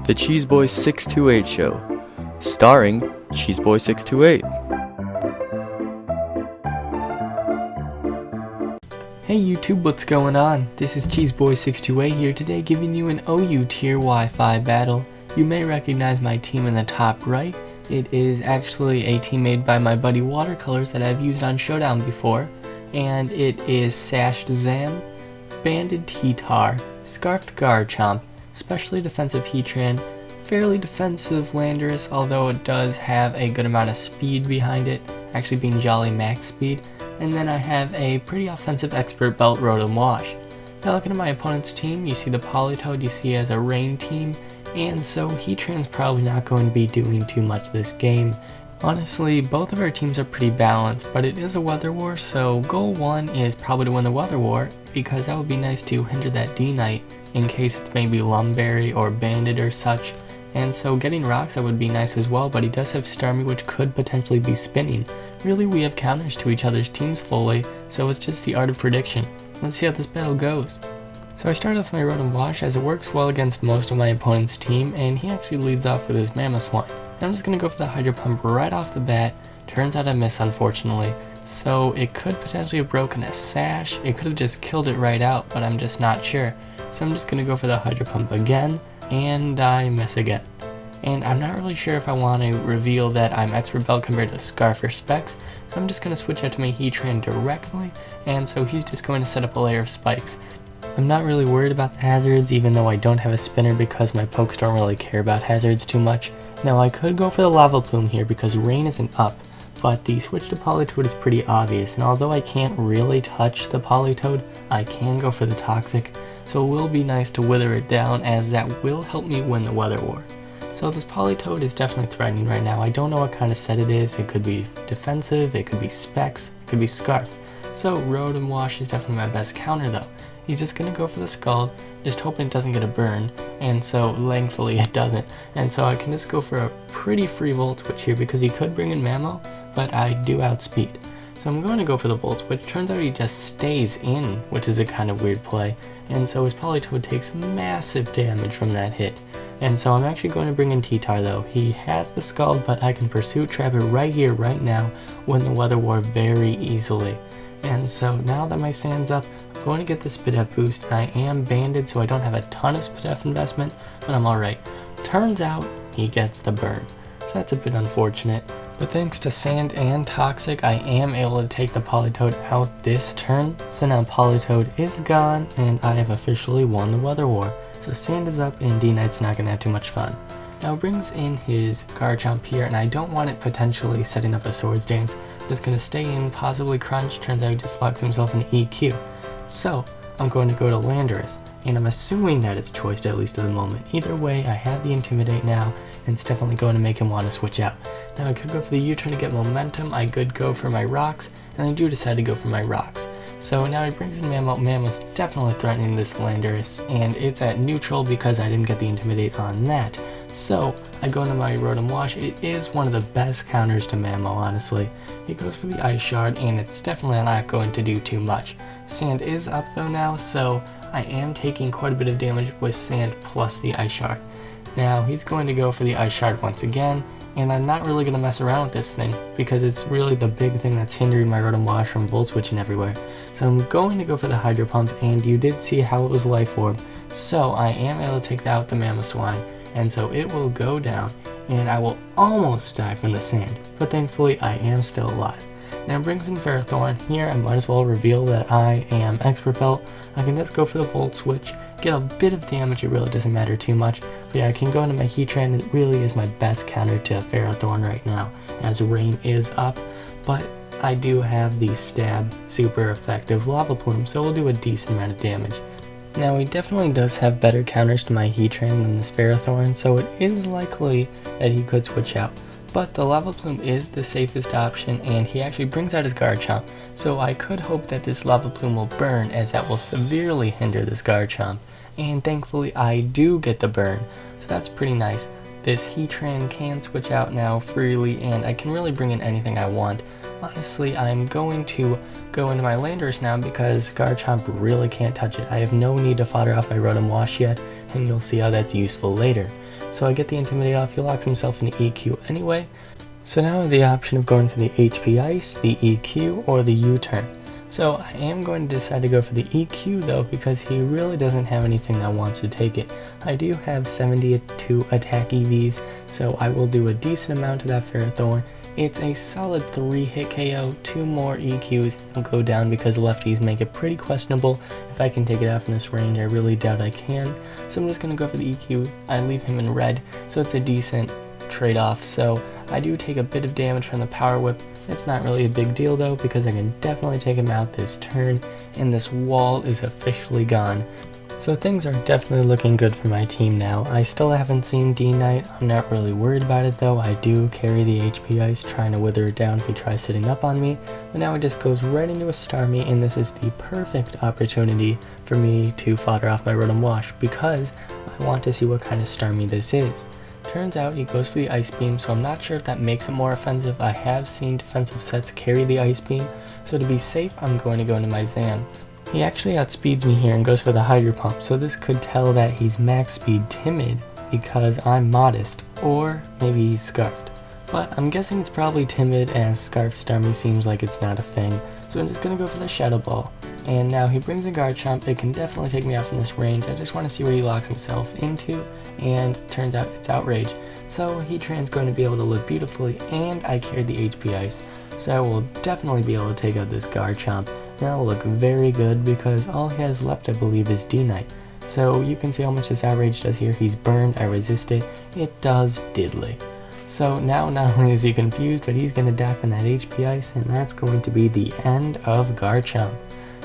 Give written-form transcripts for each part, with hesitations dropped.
The Cheeseboy628 Show, starring Cheeseboy628. Hey YouTube, what's going on? This is Cheeseboy628 here today giving you an OU tier Wi-Fi battle. You may recognize my team in the top right. It is actually a team made by my buddy Watercolors that I've used on Showdown before. And it is Sashed Zam, Banded T-Tar, Scarfed Garchomp, Specially Defensive Heatran, fairly defensive Landorus, although it does have a good amount of speed behind it, actually being Jolly Max Speed. And then I have a pretty offensive Expert Belt Rotom Wash. Now looking at my opponent's team, you see the Politoed you see as a rain team, and so Heatran's probably not going to be doing too much this game. Honestly, both of our teams are pretty balanced, but it is a weather war, so goal 1 is probably to win the weather war, because that would be nice to hinder that D-Knight in case it's maybe Lumberry or Banded or such. And so getting rocks, that would be nice as well, but he does have Starmie, which could potentially be spinning. Really, we have counters to each other's teams fully, so it's just the art of prediction. Let's see how this battle goes. So I start with my Rotom Wash, as it works well against most of my opponent's team, and he actually leads off with his Mamoswine. And I'm just going to go for the Hydro Pump right off the bat. Turns out I miss, unfortunately. So it could potentially have broken a Sash, it could have just killed it right out, but I'm just not sure. So I'm just going to go for the Hydro Pump again, and I miss again. And I'm not really sure if I want to reveal that I'm Expert Belt compared to Scarf or Specs, so I'm just going to switch out to my Heatran directly, and so he's just going to set up a layer of spikes. I'm not really worried about the hazards, even though I don't have a spinner because my pokes don't really care about hazards too much. Now I could go for the Lava Plume here because rain isn't up, but the switch to Politoed is pretty obvious, and although I can't really touch the Politoed, I can go for the Toxic, so it will be nice to wither it down, as that will help me win the weather war. So this Politoed is definitely threatening right now. I don't know what kind of set it is. It could be defensive, it could be Specs, it could be Scarf. So Rotom Wash is definitely my best counter though. He's just going to go for the Scald, just hoping it doesn't get a burn, and so thankfully it doesn't. And so I can just go for a pretty free Volt Switch here because he could bring in Mamo, but I do outspeed. So I'm going to go for the Volt Switch. Turns out he just stays in, which is a kind of weird play, and so his Politoed takes massive damage from that hit. And so I'm actually going to bring in T-Tar though. He has the Scald, but I can Pursuit Trap it right here, right now, win the Weather War very easily. And so now that my Sand's up, I'm going to get the Spidef boost. I am banded, so I don't have a ton of Spidef investment, but I'm alright. Turns out he gets the burn, so that's a bit unfortunate. But thanks to Sand and Toxic, I am able to take the Politoed out this turn. So now Politoed is gone, and I have officially won the Weather War. So Sand is up, and D-Knight's not going to have too much fun. Now it brings in his Garchomp here, and I don't want it potentially setting up a Swords Dance. I'm just going to stay in, possibly Crunch. Turns out he just locks himself in EQ. So I'm going to go to Landorus, and I'm assuming that it's choiced at least at the moment. Either way, I have the Intimidate now, and it's definitely going to make him want to switch out. Now I could go for the U-turn to get momentum, I could go for my Rocks, and I do decide to go for my Rocks. So now he brings in Mamo. Mamo's definitely threatening this Landorus, and it's at neutral because I didn't get the Intimidate on that. So I go into my Rotom Wash. It is one of the best counters to Mamo, honestly. He goes for the Ice Shard, and it's definitely not going to do too much. Sand is up though now, so I am taking quite a bit of damage with Sand plus the Ice Shard. Now he's going to go for the Ice Shard once again, and I'm not really going to mess around with this thing because it's really the big thing that's hindering my Rotom Wash from Volt Switching everywhere. So I'm going to go for the Hydro Pump, and you did see how it was Life Orb, so I am able to take out the Mamoswine, and so it will go down, and I will almost die from the Sand, but thankfully I am still alive. Now it brings in Ferrothorn. Here I might as well reveal that I am Expert Belt. I can just go for the Volt Switch, get a bit of damage, it really doesn't matter too much. But yeah, I can go into my Heatran, it really is my best counter to Ferrothorn right now, as Rain is up. But I do have the Stab super effective Lava Plume, so we'll do a decent amount of damage. Now he definitely does have better counters to my Heatran than this Ferrothorn, so it is likely that he could switch out. But the Lava Plume is the safest option, and he actually brings out his Garchomp, so I could hope that this Lava Plume will burn, as that will severely hinder this Garchomp. And thankfully I do get the burn, so that's pretty nice. This Heatran can switch out now freely, and I can really bring in anything I want. Honestly, I'm going to go into my Landorus now because Garchomp really can't touch it. I have no need to fodder off my Rotom Wash yet, and you'll see how that's useful later. So I get the Intimidate off, he locks himself into EQ anyway. So now I have the option of going for the HP Ice, the EQ, or the U-turn. So I am going to decide to go for the EQ though, because he really doesn't have anything that wants to take it. I do have 72 attack EVs, so I will do a decent amount to that Ferrothorn. It's a solid 3-hit KO, 2 more EQs and go down because lefties make it pretty questionable if I can take it out from this range. I really doubt I can, so I'm just going to go for the EQ. I leave him in red, so it's a decent trade-off. So I do take a bit of damage from the Power Whip. It's not really a big deal though, because I can definitely take him out this turn, and this wall is officially gone. So things are definitely looking good for my team now. I still haven't seen D-Knight. I'm not really worried about it though. I do carry the HP Ice, trying to wither it down if he tries sitting up on me. But now it just goes right into a Starmie, and this is the perfect opportunity for me to fodder off my Rotom Wash, because I want to see what kind of Starmie this is. Turns out he goes for the Ice Beam, so I'm not sure if that makes it more offensive. I have seen defensive sets carry the Ice Beam, so to be safe, I'm going to go into my Zan. He actually outspeeds me here and goes for the Hydro Pump, so this could tell that he's max speed timid because I'm modest, or maybe he's scarfed. But I'm guessing it's probably timid, as Scarf Starmie seems like it's not a thing, so I'm just going to go for the Shadow Ball. And now he brings a Garchomp. It can definitely take me out from this range. I just want to see what he locks himself into, and turns out it's Outrage. So Heatran's going to be able to live beautifully, and I carried the HP Ice, so I will definitely be able to take out this Garchomp. That'll look very good because all he has left, I believe, is D-Knight. So you can see how much this Outrage does here. He's burned, I resist it. It does diddly. So now not only is he confused, but he's going to die from that HP Ice, and that's going to be the end of Garchomp.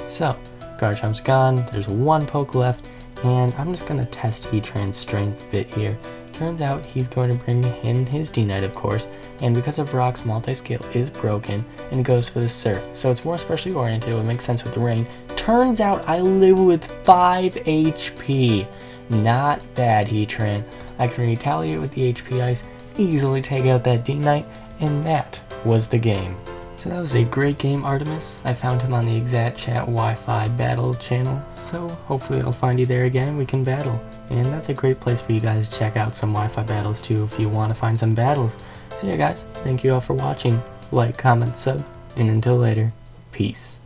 So Garchomp's gone, there's one poke left, and I'm just going to test Heatran's strength a bit here. Turns out he's going to bring in his D-Knight, of course, and because of Rock's multi-scale is broken, and goes for the Surf, so it's more specially oriented. It would make sense with the rain. Turns out I live with 5 HP. Not bad, Heatran. I can retaliate with the HP Ice, easily take out that D-Knight, and that was the game. So that was a great game, Artemis. I found him on the Exact Chat Wi-Fi battle channel, so hopefully I'll find you there again and we can battle. And that's a great place for you guys to check out some Wi-Fi battles too if you want to find some battles. So yeah guys, thank you all for watching. Like, comment, sub, and until later, peace.